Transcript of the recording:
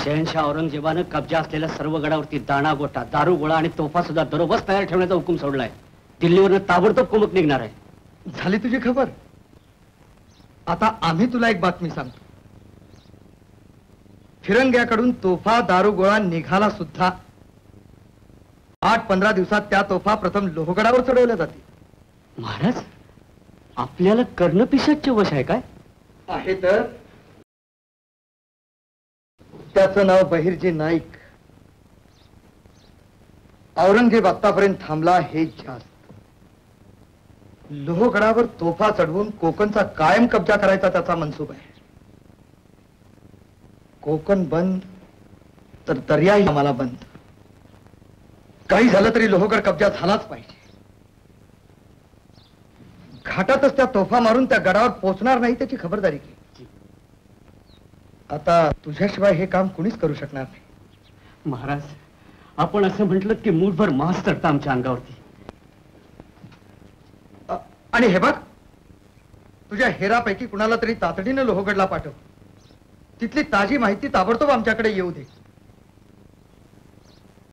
शहनशाह औरंगजेबानं कब्जा असलेल्या सर्व गडावरती दाणा गोटा, दारू गोळा आणि तोफा सुद्धा दरोबस तयार ठेवण्याचा हुकूम सोडलाय. दिल्लीवरनं ताबडतोब कुमक निघणार आहे. झाली तुझी खबर? आता आम्ही तुला एक बातमी सांगतो. फिरंग्याकडून तोफा दारू गोळा निघाला सुद्धा. 8-15 दिवसात त्या तोफा प्रथम लोहगडावर चढवल्या जातील. महाराज, आपल्याला कर्णपिशाच वश आहे काय? आहे तर. त्याचं नाव बहिर्जी नाईक. औरंगजेब आतापर्यंत थांबला हे जास्त. लोहगडावर तोफा चढवून कोकणचा कायम कब्जा करायचा त्याचा मनसूब आहे. कोकण बंद तर दर्याही आम्हाला बंद. काही झालं तरी लोहगड कब्जा झालाच पाहिजे. घाटातच त्या तोफा मारून त्या गडावर पोहोचणार नाही त्याची खबरदारी घे. आता तुझ्याशिवाय हे काम कुणीच करू शकणार नाही. महाराज, आपण असं म्हटलं की मूठभर मांस चढतं आमच्या अंगावरती. आणि हे बघ, तुझ्या हेरापैकी कुणाला तरी तातडीनं लोहगडला पाठव. तिथली ताजी माहिती ताबडतोब आमच्याकडे येऊ दे.